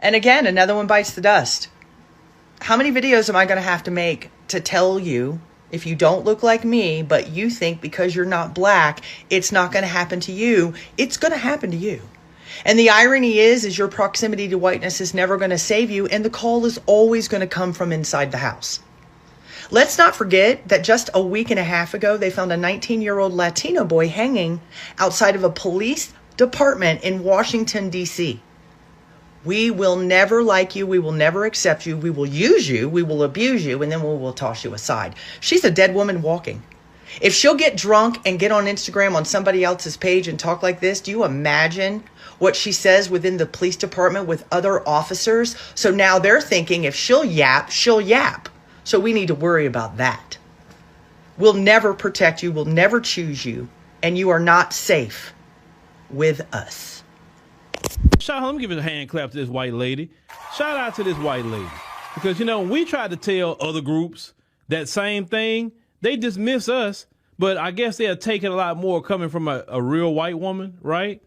And again, another one bites the dust. How many videos am I going to have to make to tell you if you don't look like me, but you think because you're not black, it's not going to happen to you? It's going to happen to you. And the irony is your proximity to whiteness is never going to save you, and the call is always going to come from inside the house. Let's not forget that just a week and a half ago, they found a 19-year-old Latino boy hanging outside of a police department in Washington, D.C. We will never like you. We will never accept you. We will use you. We will abuse you. And then we will toss you aside. She's a dead woman walking. If she'll get drunk and get on Instagram on somebody else's page and talk like this, do you imagine what she says within the police department with other officers? So now they're thinking if she'll yap, she'll yap. So we need to worry about that. We'll never protect you. We'll never choose you. And you are not safe with us. Let me give a hand clap to this white lady. Shout out to this white lady. Because, when we try to tell other groups that same thing, they dismiss us. But I guess they're taking a lot more coming from a real white woman, right?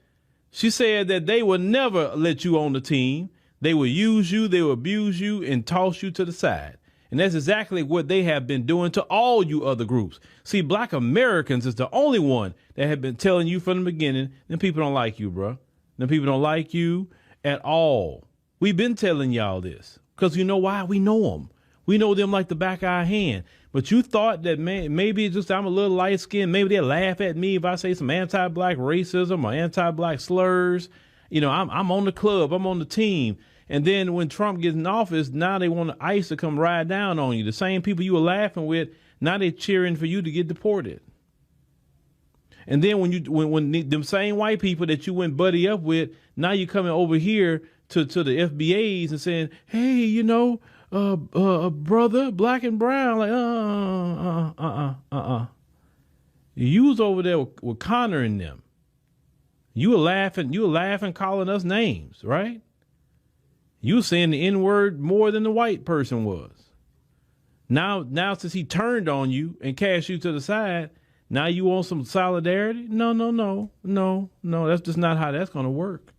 She said that they will never let you on the team. They will use you, they will abuse you, and toss you to the side. And that's exactly what they have been doing to all you other groups. See, Black Americans is the only one that have been telling you from the beginning, them people don't like you, bro. Them people don't like you at all. We've been telling y'all this because you know why? We know them. We know them like the back of our hand. But you thought that maybe it's just I'm a little light skinned. Maybe they'll laugh at me if I say some anti-black racism or anti-black slurs. I'm on the club. I'm on the team. And then when Trump gets in office, now they want ICE to come ride down on you. The same people you were laughing with, now they're cheering for you to get deported. And then when them same white people that you went buddy up with, now you're coming over here to the FBAs and saying, hey, brother, black and brown, like, You was over there with Connor and them. You were laughing, calling us names, right? You were saying the N-word more than the white person was. Now since he turned on you and cast you to the side, now you want some solidarity? No. That's just not how that's going to work.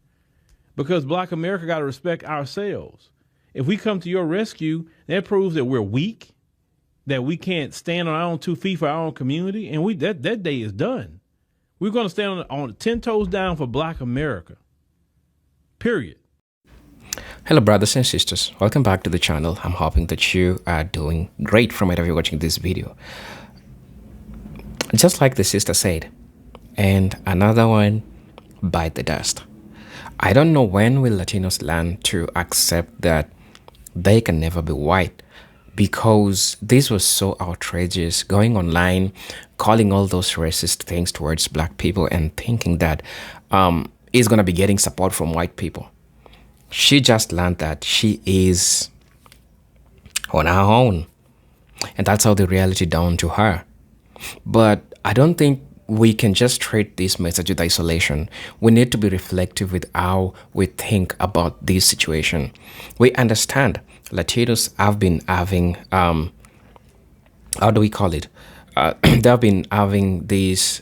Because Black America got to respect ourselves. If we come to your rescue, that proves that we're weak, that we can't stand on our own 2 feet for our own community, and that day is done. We're going to stand on 10 toes down for Black America. Period. Hello, brothers and sisters. Welcome back to the channel. I'm hoping that you are doing great from wherever you're watching this video. Just like the sister said, and another one bite the dust. I don't know when will Latinos learn to accept that they can never be white, because this was so outrageous, going online, calling all those racist things towards black people and thinking that he's going to be getting support from white people. She just learned that she is on her own, and that's how the reality dawned to her. But I don't think we can just treat this message with isolation. We need to be reflective with how we think about this situation. We understand Latinos have been having, how do we call it? They've been having this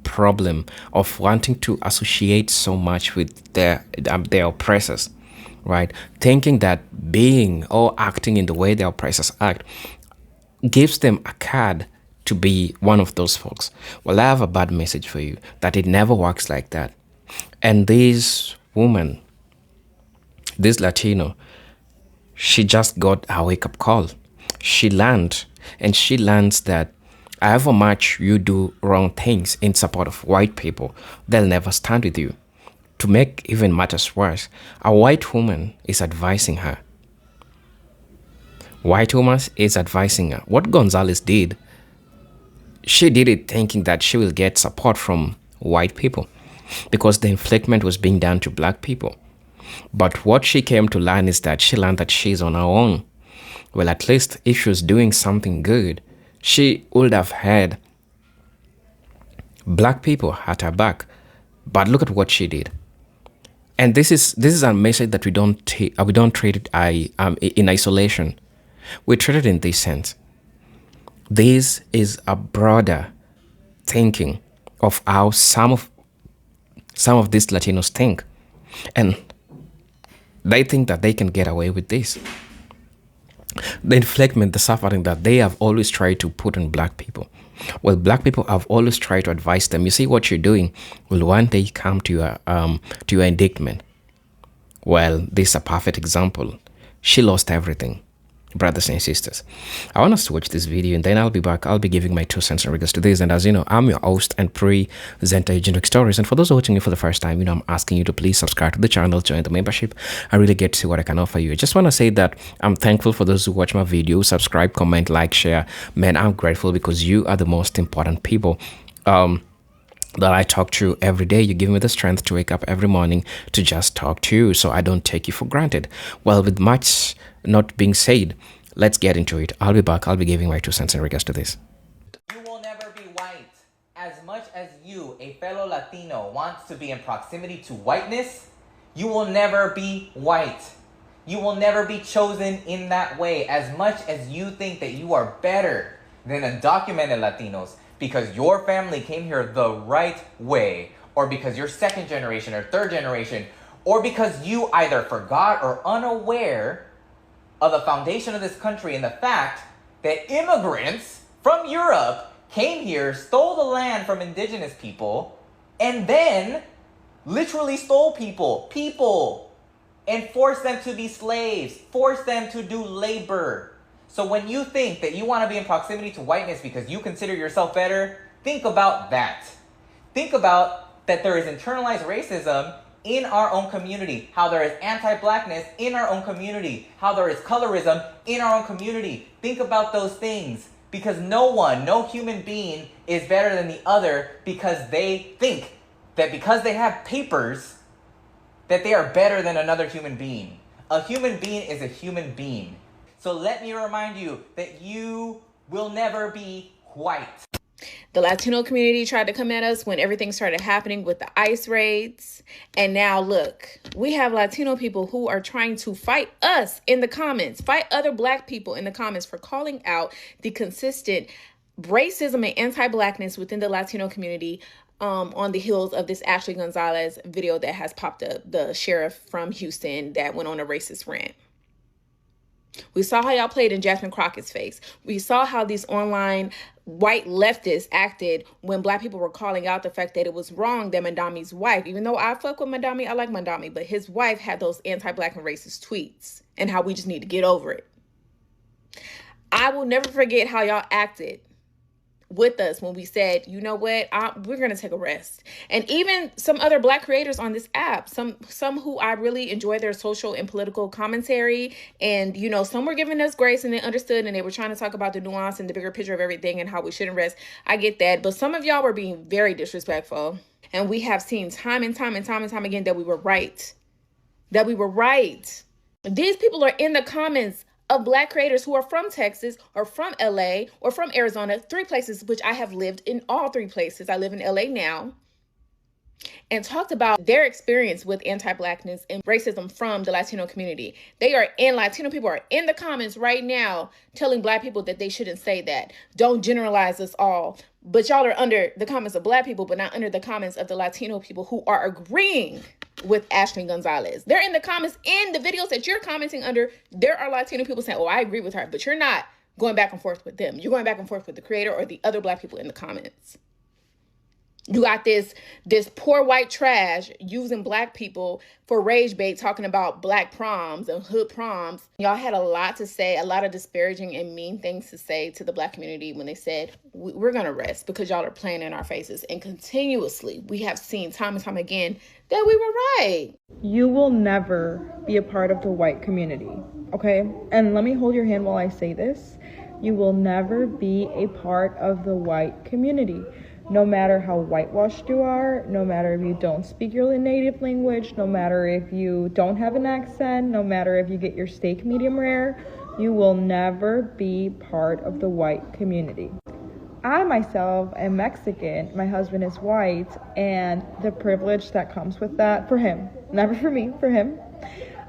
problem of wanting to associate so much with their oppressors, right? Thinking that being or acting in the way their oppressors act gives them a card to be one of those folks. Well, I have a bad message for you, that it never works like that. And this woman, this Latino, she just got a wake-up call. She learned, and she learns that however much you do wrong things in support of white people, they'll never stand with you. To make even matters worse, a white woman is advising her. White woman is advising her. What Gonzalez did, she did it thinking that she will get support from white people because the inflictment was being done to black people. But what she came to learn is that she learned that she's on her own. Well, at least if she was doing something good, she would have had black people at her back. But look at what she did. And this is a message that we don't treat it in isolation. We treat it in this sense. This is a broader thinking of how some of these Latinos think. And They think that they can get away with this. The inflictment, the suffering that they have always tried to put on black people. Well, black people have always tried to advise them. You see what you're doing will one day come to your indictment. Well, this is a perfect example. She lost everything, brothers and sisters. I want us to watch this video and then I'll be back. I'll be giving my 2 cents in regards to this. And as you know, I'm your host and presenter, Generic Stories. And for those watching me for the first time, I'm asking you to please subscribe to the channel, join the membership. I really get to see what I can offer you. I just want to say that I'm thankful for those who watch my videos, subscribe, comment, like, share. Man, I'm grateful because you are the most important people that I talk to every day. You give me the strength to wake up every morning to just talk to you, so I don't take you for granted. Well, with much not being said, let's get into it. I'll be back. I'll be giving my 2 cents in regards to this. You will never be white. As much as you, a fellow Latino, wants to be in proximity to whiteness, you will never be white. You will never be chosen in that way. As much as you think that you are better than undocumented Latinos because your family came here the right way, or because you're second generation or third generation, or because you either forgot or unaware of the foundation of this country and the fact that immigrants from Europe came here, stole the land from indigenous people, and then literally stole people, and forced them to be slaves, forced them to do labor. So when you think that you want to be in proximity to whiteness because you consider yourself better, think about that. Think about that there is internalized racism in our own community, how there is anti-blackness in our own community, how there is colorism in our own community. Think about those things, because no human being is better than the other because they think that because they have papers that they are better than another human being. A human being is a human being. So let me remind you that you will never be white. The Latino community tried to come at us when everything started happening with the ICE raids. And now look, we have Latino people who are trying to fight us in the comments, fight other black people in the comments for calling out the consistent racism and anti-blackness within the Latino community on the heels of this Ashley Gonzalez video that has popped up, the sheriff from Houston that went on a racist rant. We saw how y'all played in Jasmine Crockett's face. We saw how these online white leftists acted when black people were calling out the fact that it was wrong that Mandami's wife, even though I fuck with Mandami, I like Mandami, but his wife had those anti-black and racist tweets, and how we just need to get over it. I will never forget how y'all acted with us when we said, you know what, we're going to take a rest. And even some other black creators on this app, some who I really enjoy their social and political commentary. And, some were giving us grace and they understood and they were trying to talk about the nuance and the bigger picture of everything and how we shouldn't rest. I get that. But some of y'all were being very disrespectful. And we have seen time and time again that we were right. That we were right. These people are in the comments of black creators who are from Texas or from LA or from Arizona, 3 places which I have lived in, all 3 places. I live in LA now, and talked about their experience with anti-blackness and racism from the Latino community. Latino people are in the comments right now telling black people that they shouldn't say that. Don't generalize us all. But y'all are under the comments of black people, but not under the comments of the Latino people who are agreeing with Ashley Gonzalez. They're in the comments, in the videos that you're commenting under. There are Latino people saying, oh, I agree with her, but you're not going back and forth with them. You're going back and forth with the creator or the other black people in the comments. You got this poor white trash using black people for rage bait, talking about black proms and hood proms. Y'all had a lot to say, a lot of disparaging and mean things to say to the black community when they said, we're going to rest because y'all are playing in our faces. And continuously, we have seen time and time again that we were right. You will never be a part of the white community, okay? And let me hold your hand while I say this. You will never be a part of the white community. No matter how whitewashed you are, no matter if you don't speak your native language, no matter if you don't have an accent, no matter if you get your steak medium rare, you will never be part of the white community. I myself am Mexican, my husband is white, and the privilege that comes with that, for him, never for me, for him,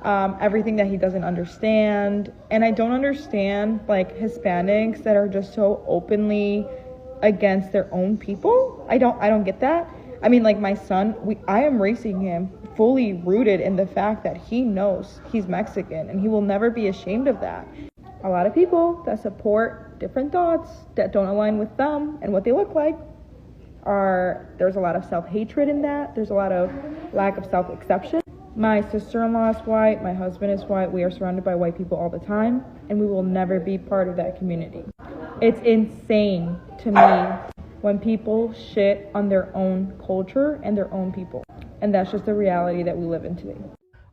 everything that he doesn't understand. And I don't understand Hispanics that are just so openly against their own people. I don't get that. I mean, like my son, I am raising him fully rooted in the fact that he knows he's Mexican and he will never be ashamed of that. A lot of people that support different thoughts that don't align with them and what they look like there's a lot of self-hatred in that. There's a lot of lack of self-acceptance. My sister-in-law is white, my husband is white, we are surrounded by white people all the time, and we will never be part of that community. It's insane to me when people shit on their own culture and their own people. And that's just the reality that we live in today.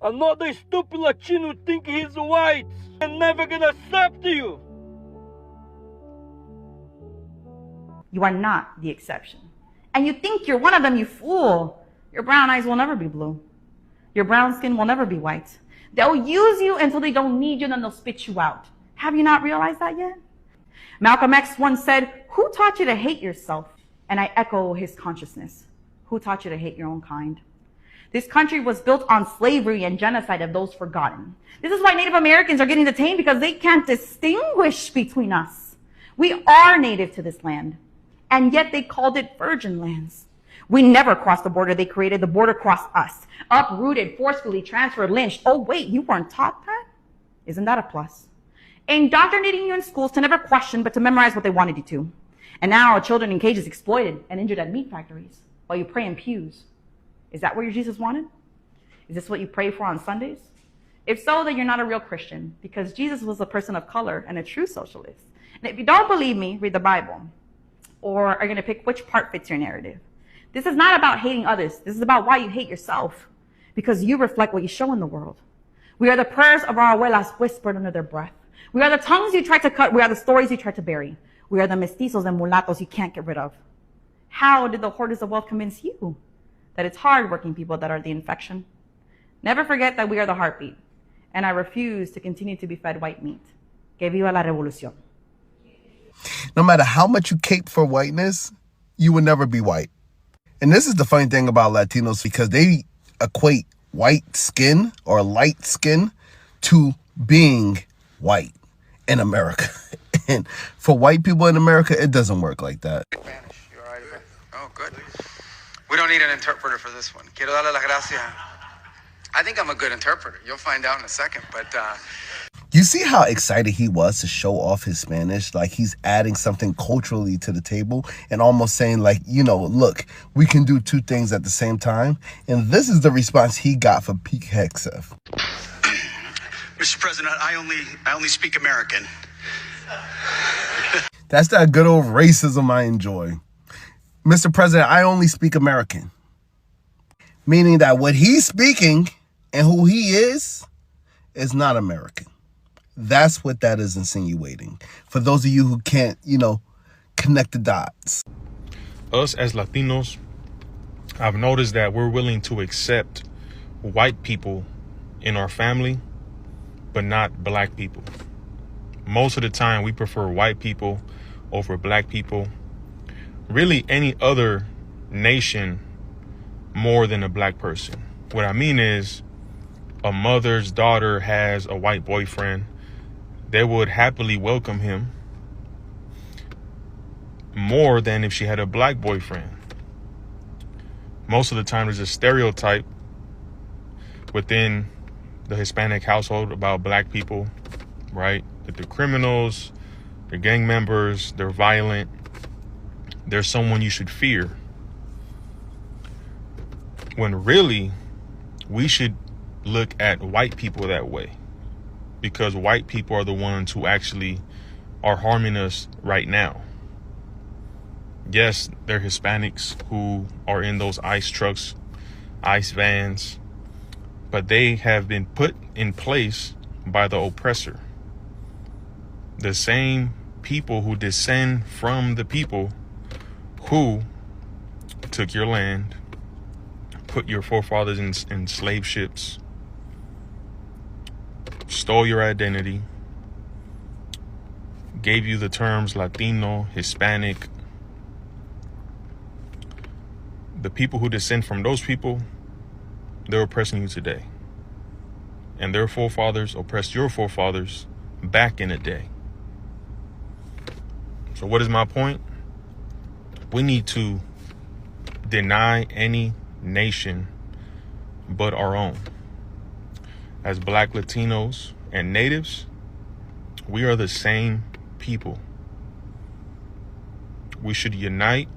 Another stupid Latino thinking he's white and never gonna accept you. You are not the exception. And you think you're one of them, you fool. Your brown eyes will never be blue. Your brown skin will never be white. They'll use you until they don't need you, and then they'll spit you out. Have you not realized that yet? Malcolm X once said, "Who taught you to hate yourself?" And I echo his consciousness. Who taught you to hate your own kind? This country was built on slavery and genocide of those forgotten. This is why Native Americans are getting detained, because they can't distinguish between us. We are native to this land, and yet they called it virgin lands. We never crossed the border they created. The border crossed us. Uprooted, forcefully transferred, lynched. Oh, wait, you weren't taught that? Isn't that a plus? Indoctrinating you in schools to never question, but to memorize what they wanted you to. And now children in cages exploited and injured at meat factories while you pray in pews. Is that what your Jesus wanted? Is this what you pray for on Sundays? If so, then you're not a real Christian, because Jesus was a person of color and a true socialist. And if you don't believe me, read the Bible. Or are going to pick which part fits your narrative. This is not about hating others. This is about why you hate yourself, because you reflect what you show in the world. We are the prayers of our abuelas whispered under their breath. We are the tongues you tried to cut. We are the stories you tried to bury. We are the mestizos and mulattos you can't get rid of. How did the hoarders of wealth convince you that it's hard-working people that are the infection? Never forget that we are the heartbeat, and I refuse to continue to be fed white meat. Que viva la revolución. No matter how much you cape for whiteness, you will never be white. And this is the funny thing about Latinos, because they equate white skin or light skin to being white in America. And for white people in America, it doesn't work like that. Spanish. You all right? Oh, good. We don't need an interpreter for this one. Quiero darle las gracias. I think I'm a good interpreter. You'll find out in a second. But you see how excited he was to show off his Spanish? Like he's adding something culturally to the table and almost saying like, you know, look, we can do two things at the same time. And this is the response he got from Pete Hegseth. Mr. President, I only speak American. That's that good old racism I enjoy. Mr. President, I only speak American. Meaning that what he's speaking and who he is not American. That's what that is insinuating. For those of you who can't, connect the dots. Us as Latinos, I've noticed that we're willing to accept white people in our family, but not black people. Most of the time, we prefer white people over black people. Really, any other nation more than a black person. What I mean is, a mother's daughter has a white boyfriend, they would happily welcome him more than if she had a black boyfriend. Most of the time, there's a stereotype within the Hispanic household about black people, right? That they're criminals, they're gang members, they're violent, they're someone you should fear. When really, we should look at white people that way, because white people are the ones who actually are harming us right now. Yes, they're Hispanics who are in those ICE trucks, ICE vans, but they have been put in place by the oppressor. The same people who descend from the people who took your land, put your forefathers in slave ships, stole your identity, gave you the terms Latino, Hispanic. The people who descend from those people, they're oppressing you today. And their forefathers oppressed your forefathers back in the day. So what is my point? We need to deny any nation but our own. As Black, Latinos, and Natives, we are the same people. We should unite,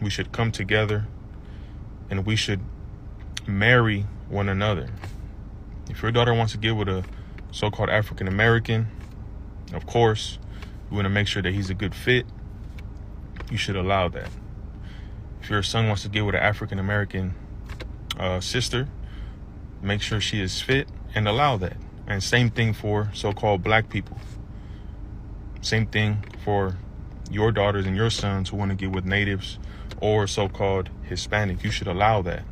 we should come together, and we should marry one another. If your daughter wants to get with a so-called African American, of course, we want to make sure that he's a good fit. You should allow that. If your son wants to get with an African American sister, make sure she is fit and allow that. And same thing for so-called Black people. Same thing for your daughters and your sons who want to get with natives or so-called Hispanic. You should allow that,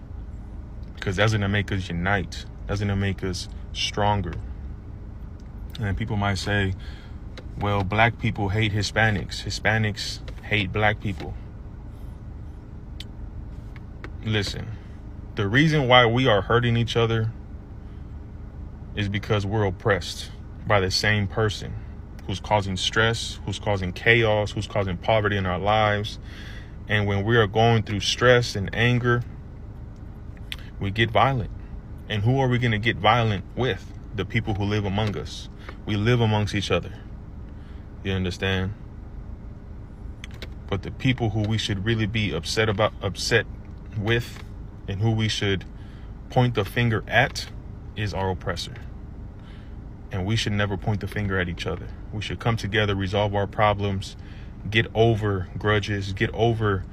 because that's going to make us unite. That's going to make us stronger. And then people might say, well, Black people hate Hispanics. Hispanics hate Black people. Listen, the reason why we are hurting each other is because we're oppressed by the same person who's causing stress, who's causing chaos, who's causing poverty in our lives. And when we are going through stress and anger, we get violent. And who are we going to get violent with? The people who live among us. We live amongst each other. You understand? But the people who we should really be upset with, and who we should point the finger at, is our oppressor. And we should never point the finger at each other. We should come together, resolve our problems, get over grudges, get over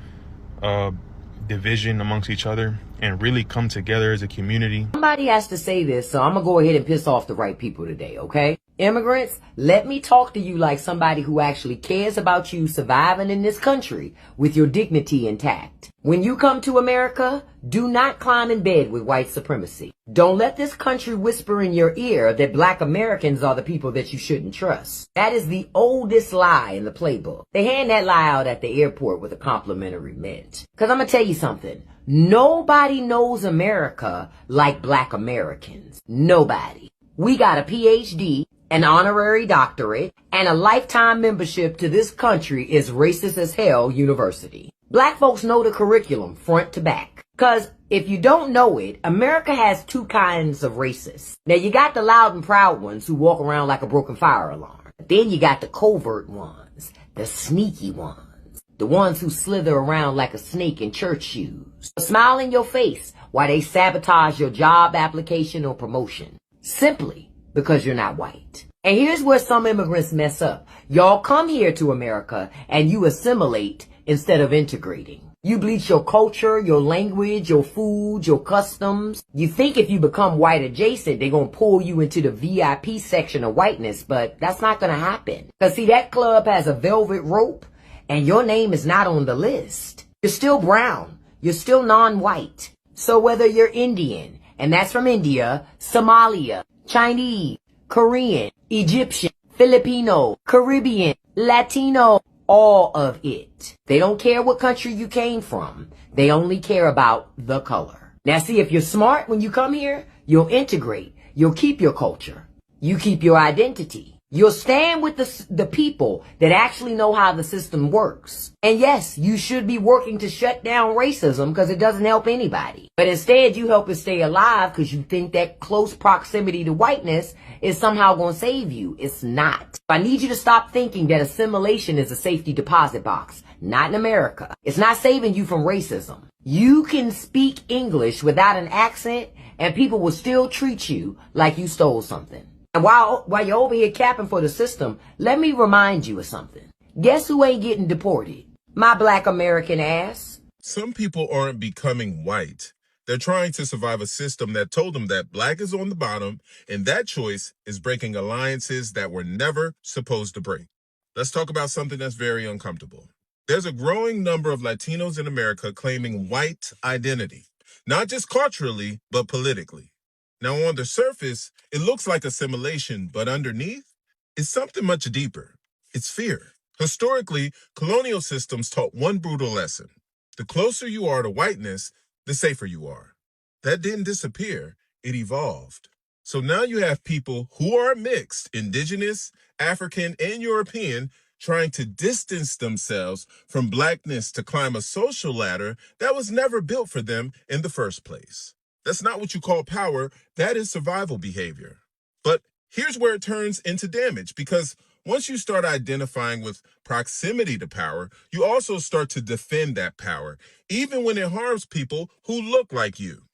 division amongst each other, and really come together as a community. Somebody has to say this, so I'm going to go ahead and piss off the right people today, okay? Immigrants, let me talk to you like somebody who actually cares about you surviving in this country with your dignity intact. When you come to America, do not climb in bed with white supremacy. Don't let this country whisper in your ear that Black Americans are the people that you shouldn't trust. That is the oldest lie in the playbook. They hand that lie out at the airport with a complimentary mint. Because I'm going to tell you something. Nobody knows America like Black Americans. Nobody. We got a PhD, an honorary doctorate, and a lifetime membership to this country is racist as hell university. Black folks know the curriculum front to back. Cause if you don't know it, America has two kinds of racists. Now you got the loud and proud ones who walk around like a broken fire alarm. Then you got the covert ones, the sneaky ones, the ones who slither around like a snake in church shoes. Smile in your face while they sabotage your job application or promotion. Simply because you're not white. And here's where some immigrants mess up. Y'all come here to America and you assimilate instead of integrating. You bleach your culture, your language, your food, your customs. You think if you become white adjacent, they're going to pull you into the VIP section of whiteness, but that's not going to happen. Because see, that club has a velvet rope and your name is not on the list. You're still brown. You're still non-white. So whether you're Indian, and that's from India, Somalia, Chinese, Korean, Egyptian, Filipino, Caribbean, Latino, all of it. They don't care what country you came from. They only care about the color. Now see, if you're smart when you come here, you'll integrate. You'll keep your culture. You keep your identity. You'll stand with the people that actually know how the system works. And yes, you should be working to shut down racism because it doesn't help anybody. But instead, you help it stay alive because you think that close proximity to whiteness is somehow going to save you. It's not. I need you to stop thinking that assimilation is a safety deposit box. Not in America. It's not saving you from racism. You can speak English without an accent and people will still treat you like you stole something. And while you're over here capping for the system, let me remind you of something. Guess who ain't getting deported? My Black American ass. Some people aren't becoming white. They're trying to survive a system that told them that black is on the bottom, and that choice is breaking alliances that were never supposed to break. Let's talk about something that's very uncomfortable. There's a growing number of Latinos in America claiming white identity, not just culturally, but politically. Now, on the surface, it looks like assimilation, but underneath, it's something much deeper. It's fear. Historically, colonial systems taught one brutal lesson. The closer you are to whiteness, the safer you are. That didn't disappear, it evolved. So now you have people who are mixed, indigenous, African, and European, trying to distance themselves from blackness to climb a social ladder that was never built for them in the first place. That's not what you call power. That is survival behavior. But here's where it turns into damage, because once you start identifying with proximity to power, you also start to defend that power, even when it harms people who look like you.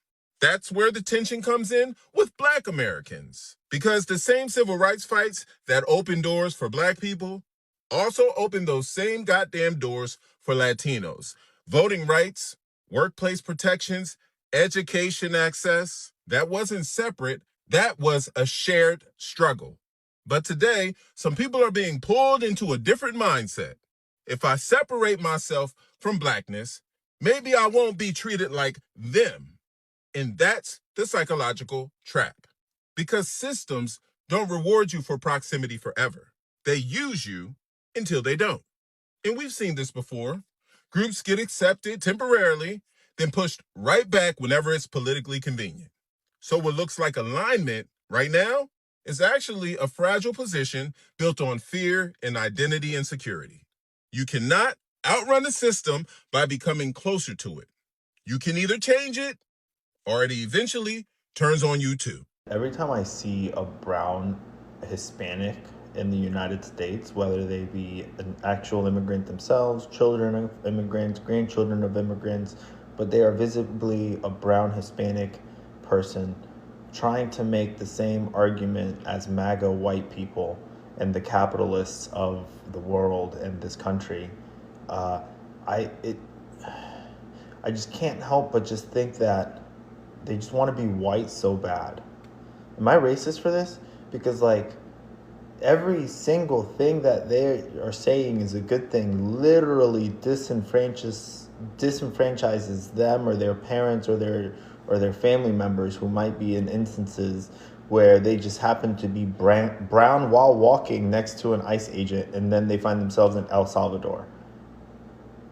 That's where the tension comes in with Black Americans, because the same civil rights fights that open doors for Black people also open those same goddamn doors for Latinos. Voting rights, workplace protections, education access, that wasn't separate. That was a shared struggle. But today, some people are being pulled into a different mindset. If I separate myself from Blackness, maybe I won't be treated like them. And that's the psychological trap. Because systems don't reward you for proximity forever. They use you until they don't. And we've seen this before. Groups get accepted temporarily, then pushed right back whenever it's politically convenient. So what looks like alignment right now is actually a fragile position built on fear and identity insecurity. You cannot outrun the system by becoming closer to it. You can either change it, or it eventually turns on you too. Every time I see a brown Hispanic in the United States, whether they be an actual immigrant themselves, children of immigrants, grandchildren of immigrants, but they are visibly a brown Hispanic person trying to make the same argument as MAGA white people and the capitalists of the world and this country, I just can't help but just think that they just want to be white so bad. Am I racist for this? Because like every single thing that they are saying is a good thing literally disenfranchises them or their parents or their family members who might be in instances where they just happen to be brown while walking next to an ICE agent, and then they find themselves in El Salvador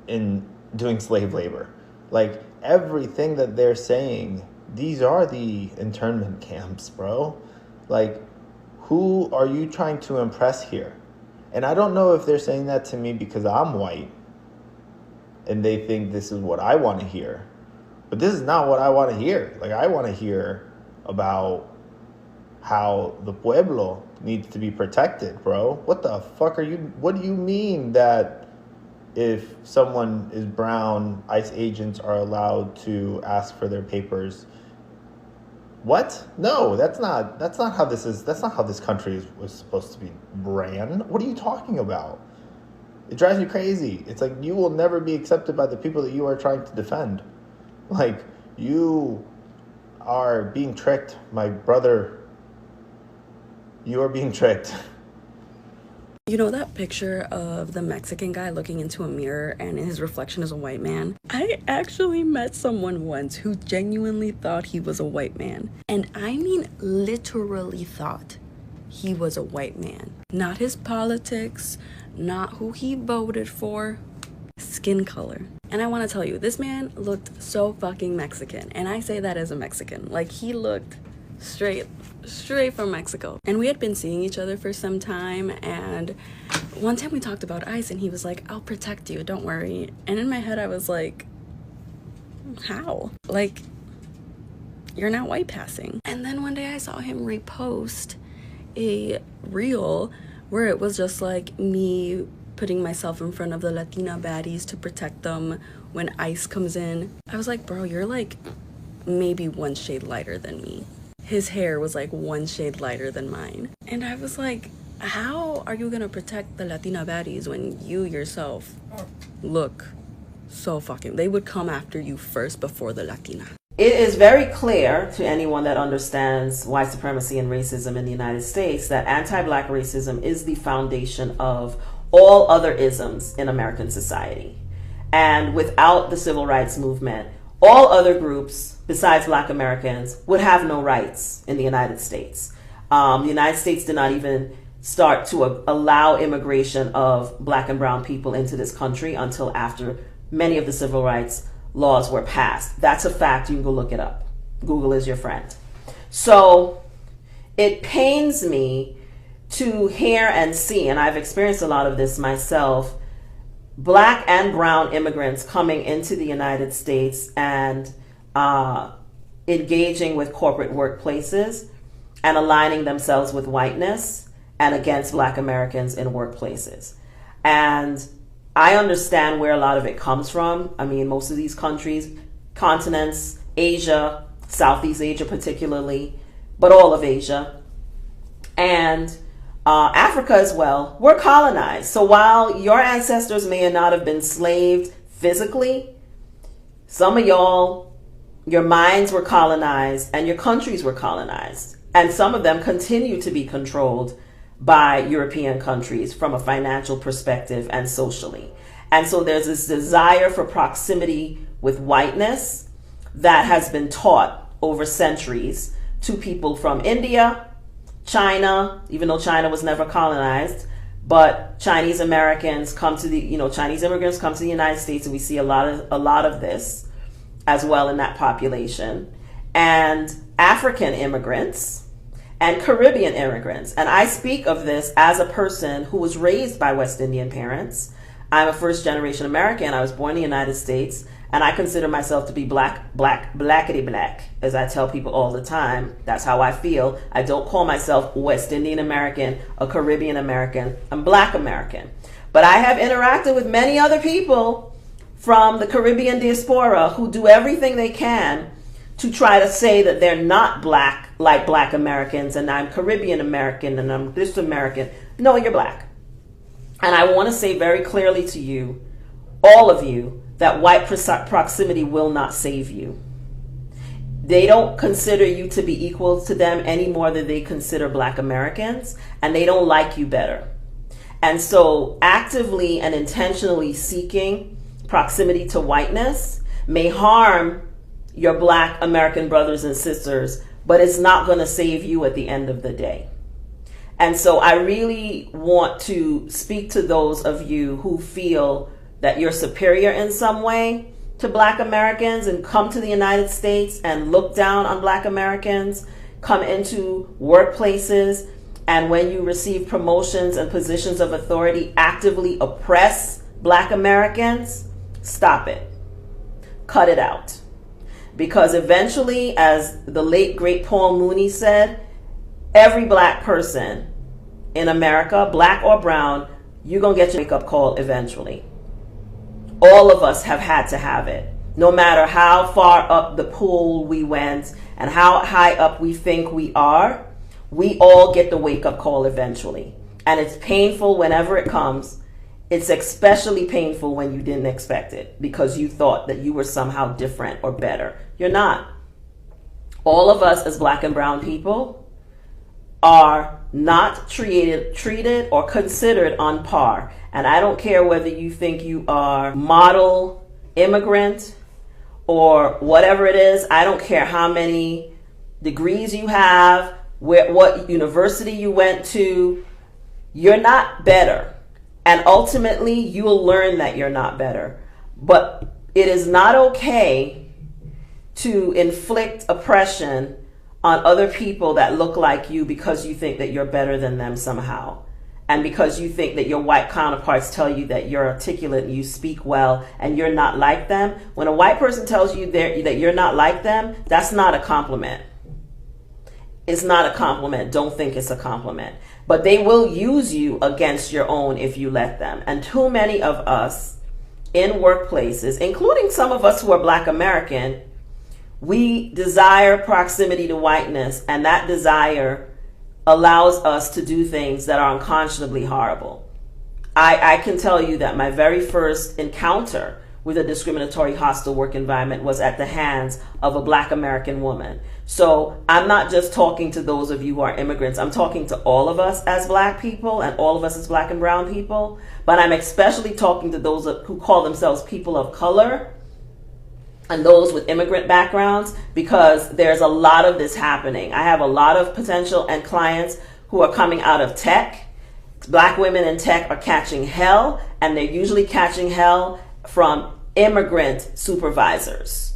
in doing slave labor. Like everything that they're saying, these are the internment camps, bro. Like, who are you trying to impress here? And I don't know if they're saying that to me because I'm white and they think this is what I want to hear. But this is not what I want to hear. Like, I want to hear about how the pueblo needs to be protected, bro. What the fuck what do you mean that if someone is brown, ICE agents are allowed to ask for their papers? What? No, that's not how this country was supposed to be ran. What are you talking about? It drives me crazy. It's like you will never be accepted by the people that you are trying to defend. Like, you are being tricked, my brother. You are being tricked. You know that picture of the Mexican guy looking into a mirror and his reflection is a white man? I actually met someone once who genuinely thought he was a white man. And I mean literally thought he was a white man. Not his politics, not who he voted for, skin color. And I want to tell you, this man looked so fucking Mexican. And I say that as a Mexican. Like, he looked straight from Mexico. And we had been seeing each other for some time, and one time we talked about ICE and he was like, I'll protect you, don't worry. And in my head I was like, how? Like, you're not white passing. And then one day I saw him repost a reel where it was just like me putting myself in front of the Latina baddies to protect them when ICE comes in. I was like, bro, you're like maybe one shade lighter than me. His hair was like one shade lighter than mine. And I was like, how are you gonna protect the Latina baddies when you yourself look so fucking... They would come after you first before the Latina. It is very clear to anyone that understands white supremacy and racism in the United States that anti-Black racism is the foundation of all other isms in American society. And without the civil rights movement, all other groups besides Black Americans would have no rights in the United States. The United States did not even start to allow immigration of Black and brown people into this country until after many of the civil rights laws were passed. That's a fact. You can go look it up. Google is your friend. So it pains me to hear and see, and I've experienced a lot of this myself, Black and brown immigrants coming into the United States and engaging with corporate workplaces and aligning themselves with whiteness and against Black Americans in workplaces. And I understand where a lot of it comes from. I mean, most of these countries, continents, Asia, Southeast Asia particularly, but all of Asia, and Africa as well, were colonized. So while your ancestors may not have been enslaved physically, some of y'all, your minds were colonized and your countries were colonized. And some of them continue to be controlled by European countries from a financial perspective and socially. And so there's this desire for proximity with whiteness that has been taught over centuries to people from India, China, even though China was never colonized, but Chinese Americans come to the, Chinese immigrants come to the United States, and we see a lot of this as well in that population, and African immigrants and Caribbean immigrants. And I speak of this as a person who was raised by West Indian parents. I'm a first generation American. I was born in the United States, and I consider myself to be blackity black, as I tell people all the time. That's how I feel. I don't call myself West Indian American, a Caribbean American. I'm Black American. But I have interacted with many other people from the Caribbean diaspora who do everything they can to try to say that they're not Black like Black Americans, and I'm Caribbean American, and I'm this American. No, you're Black. And I want to say very clearly to you, all of you, that white proximity will not save you. They don't consider you to be equal to them any more than they consider Black Americans, and they don't like you better. And so actively and intentionally seeking proximity to whiteness may harm your Black American brothers and sisters, but it's not going to save you at the end of the day. And so I really want to speak to those of you who feel that you're superior in some way to Black Americans and come to the United States and look down on Black Americans, come into workplaces, and when you receive promotions and positions of authority, actively oppress Black Americans. Stop it. Cut it out. Because eventually, as the late great Paul Mooney said, every Black person in America, Black or brown, you're going to get your wake-up call eventually. All of us have had to have it. No matter how far up the pool we went and how high up we think we are, we all get the wake-up call eventually. And it's painful whenever it comes. It's especially painful when you didn't expect it because you thought that you were somehow different or better. You're not. All of us as Black and brown people are not treated or considered on par. And I don't care whether you think you are model immigrant or whatever it is. I don't care how many degrees you have, what university you went to. You're not better. And ultimately, you will learn that you're not better. But it is not okay to inflict oppression on other people that look like you because you think that you're better than them somehow. And because you think that your white counterparts tell you that you're articulate and you speak well and you're not like them. When a white person tells you that you're not like them, that's not a compliment. It's not a compliment. Don't think it's a compliment. But they will use you against your own if you let them. And too many of us in workplaces, including some of us who are Black American, we desire proximity to whiteness, and that desire allows us to do things that are unconscionably horrible. I can tell you that my very first encounter with a discriminatory hostile work environment was at the hands of a Black American woman. So I'm not just talking to those of you who are immigrants. I'm talking to all of us as Black people and all of us as Black and brown people. But I'm especially talking to those who call themselves people of color and those with immigrant backgrounds, because there's a lot of this happening. I have a lot of potential and clients who are coming out of tech. Black women in tech are catching hell, and they're usually catching hell from immigrant supervisors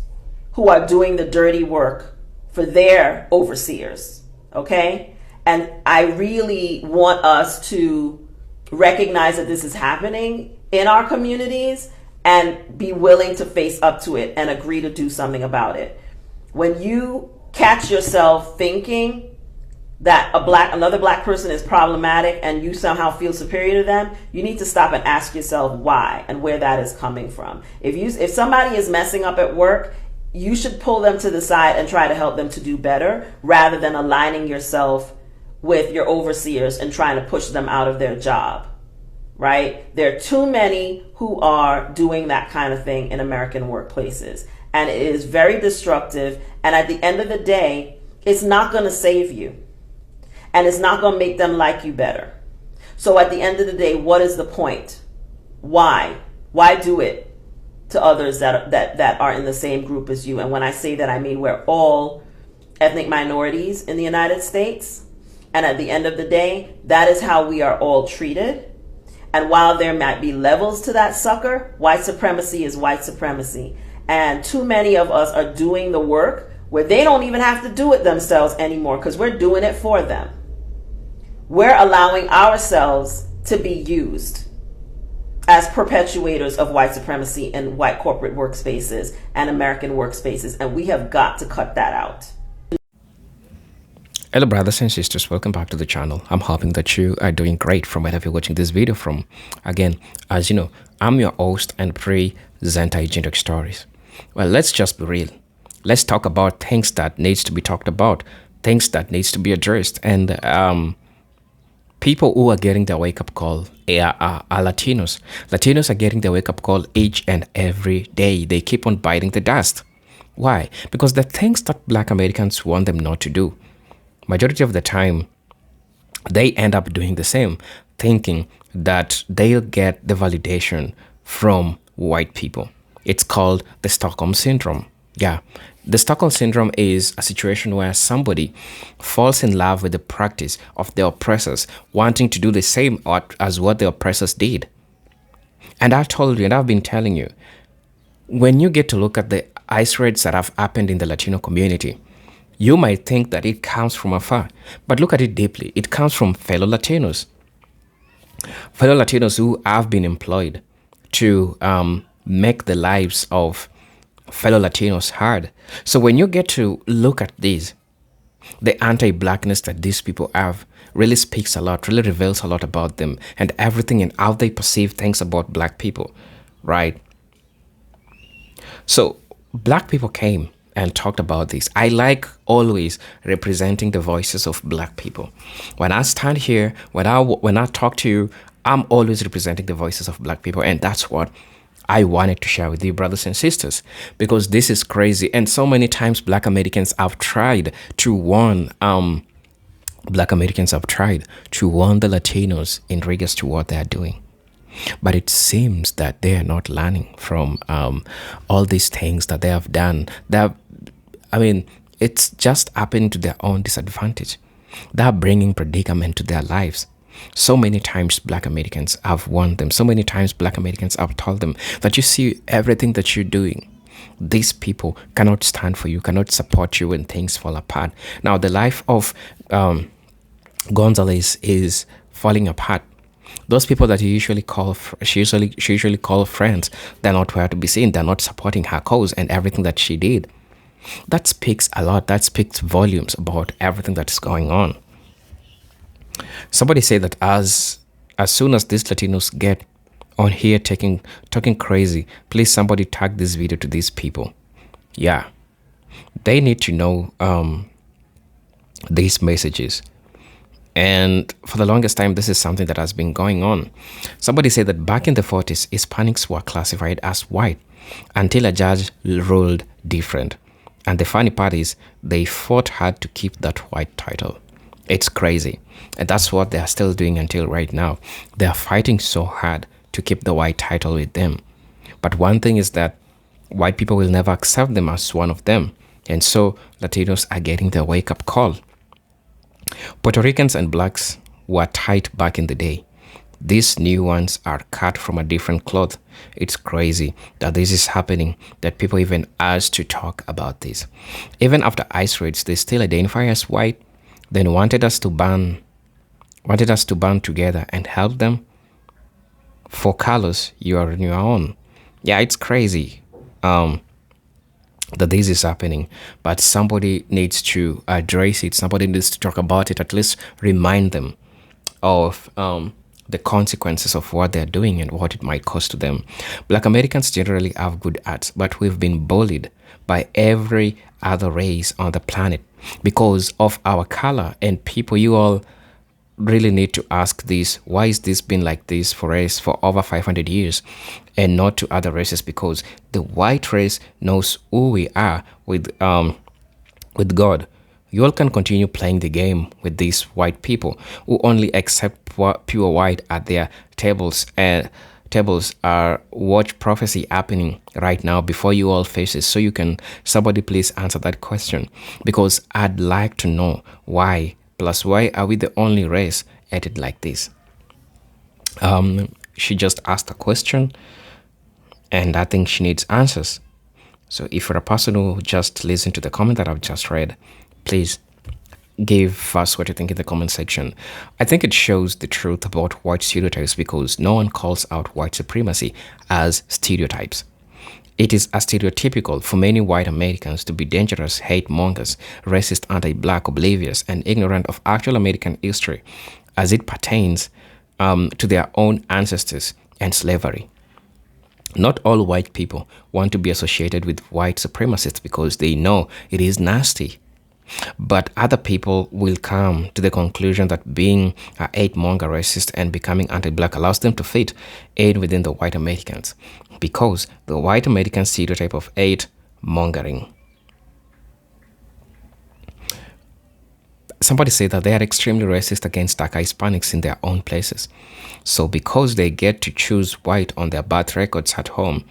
who are doing the dirty work for their overseers, okay? And I really want us to recognize that this is happening in our communities and be willing to face up to it and agree to do something about it. When you catch yourself thinking that another black person is problematic and you somehow feel superior to them, you need to stop and ask yourself why and where that is coming from. If somebody is messing up at work, you should pull them to the side and try to help them to do better, rather than aligning yourself with your overseers and trying to push them out of their job. Right? There are too many who are doing that kind of thing in American workplaces. And it is very destructive. And at the end of the day, it's not going to save you. And it's not going to make them like you better. So at the end of the day, what is the point? Why? Why do it to others that are in the same group as you? And when I say that, I mean we're all ethnic minorities in the United States. And at the end of the day, that is how we are all treated. And while there might be levels to that sucker, white supremacy is white supremacy. And too many of us are doing the work where they don't even have to do it themselves anymore, because we're doing it for them. We're allowing ourselves to be used as perpetuators of white supremacy in white corporate workspaces and American workspaces. And we have got to cut that out. Hello brothers and sisters, welcome back to the channel. I'm hoping that you are doing great from wherever you're watching this video from. Again, as you know, I'm your host and presenter Agent Stories. Well, let's just be real. Let's talk about things that needs to be talked about, things that needs to be addressed. And people who are getting their wake-up call are Latinos. Latinos are getting their wake-up call each and every day. They keep on biting the dust. Why? Because the things that Black Americans want them not to do, majority of the time, they end up doing the same, thinking that they'll get the validation from white people. It's called the Stockholm Syndrome. Yeah, the Stockholm Syndrome is a situation where somebody falls in love with the practice of the oppressors, wanting to do the same as what the oppressors did. And I've told you, and I've been telling you, when you get to look at the ICE raids that have happened in the Latino community, you might think that it comes from afar, but look at it deeply. It comes from fellow Latinos who have been employed to make the lives of fellow Latinos hard. So when you get to look at this, the anti-blackness that these people have really speaks a lot, really reveals a lot about them and everything and how they perceive things about black people, right? So black people came and talked about this. I like always representing the voices of black people. When I stand here, when I talk to you, I'm always representing the voices of black people, and that's what I wanted to share with you, brothers and sisters, because this is crazy. And so many times Black Americans have tried to warn the Latinos in regards to what they're doing. But it seems that they are not learning from all these things that they have done. It's just happening to their own disadvantage. They're bringing predicament to their lives. So many times Black Americans have warned them. So many times Black Americans have told them that, you see, everything that you're doing, these people cannot stand for you, cannot support you when things fall apart. Now, the life of Gonzalez is falling apart. Those people that she usually call friends, they're not where to be seen. They're not supporting her cause and everything that she did. That speaks a lot. That speaks volumes about everything that's going on. Somebody said that as soon as these Latinos get on here talking crazy, please somebody tag this video to these people. Yeah, they need to know these messages. And for the longest time, this is something that has been going on. Somebody said that back in the 40s, Hispanics were classified as white until a judge ruled different. And the funny part is they fought hard to keep that white title. It's crazy. And that's what they are still doing until right now. They are fighting so hard to keep the white title with them. But one thing is that white people will never accept them as one of them. And so Latinos are getting their wake-up call. Puerto Ricans and blacks were tight back in the day. These new ones are cut from a different cloth. It's crazy that this is happening, that people even ask to talk about this. Even after ICE raids, they still identify as white, then wanted us to band together and help them. For Carlos, you are on your own. Yeah, it's crazy that this is happening, but somebody needs to address it. Somebody needs to talk about it, at least remind them of the consequences of what they're doing and what it might cost to them. Black Americans generally have good arts, but we've been bullied by every other race on the planet because of our color. And people, you all really need to ask this: why is this been like this for us for over 500 years and not to other races? Because the white race knows who we are with God. You all can continue playing the game with these white people who only accept pure white at their tables, and tables are watch prophecy happening right now before you all faces. So somebody please answer that question, because I'd like to know why. Plus, why are we the only race at like this? She just asked a question, and I think she needs answers. So if you're a person who just listened to the comment that I've just read, please give us what you think in the comment section. I think it shows the truth about white stereotypes, because no one calls out white supremacy as stereotypes. It is as stereotypical for many white Americans to be dangerous hate mongers, racist, anti-black, oblivious, and ignorant of actual American history as it pertains to their own ancestors and slavery. Not all white people want to be associated with white supremacists because they know it is nasty. But other people will come to the conclusion that being a hate monger, racist, and becoming anti-black allows them to fit in within the white Americans, because the white American stereotype of hate mongering. Somebody said that they are extremely racist against dark Hispanics in their own places. So because they get to choose white on their birth records at home,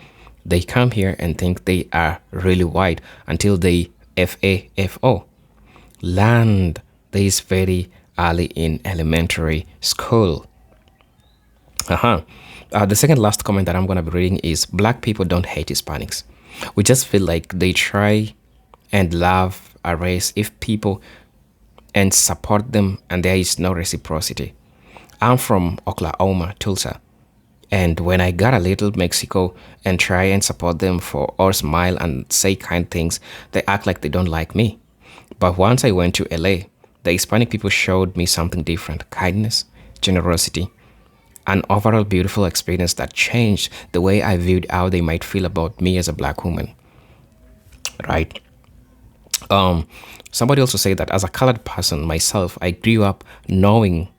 they come here and think they are really white until they FAFO. Learned this very early in elementary school. The second last comment that I'm going to be reading is: black people don't hate Hispanics. We just feel like they try and love a race if people and support them, and there is no reciprocity. I'm from Oklahoma, Tulsa, and when I got a little Mexico and try and support them or smile and say kind things, they act like they don't like me. But once I went to LA, the Hispanic people showed me something different: kindness, generosity, an overall beautiful experience that changed the way I viewed how they might feel about me as a black woman. Right? Somebody also said that as a colored person myself, I grew up knowing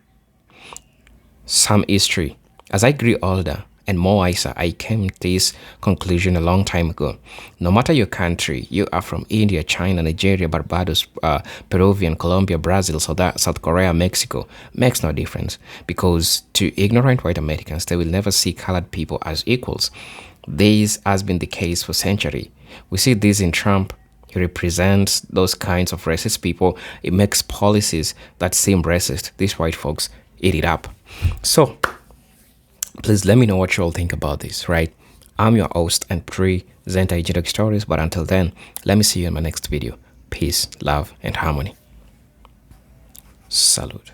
some history. As I grew older and more wiser, I came to this conclusion a long time ago. No matter your country, you are from India, China, Nigeria, Barbados, Peruvian, Colombia, Brazil, South Korea, Mexico, makes no difference, because to ignorant white Americans, they will never see colored people as equals. This has been the case for centuries. We see this in Trump. He represents those kinds of racist people. He makes policies that seem racist. These white folks eat it up. So please let me know what you all think about this, right? I'm your host and presenter Ejidok Stories, but until then, let me see you in my next video. Peace, love, and harmony. Salute.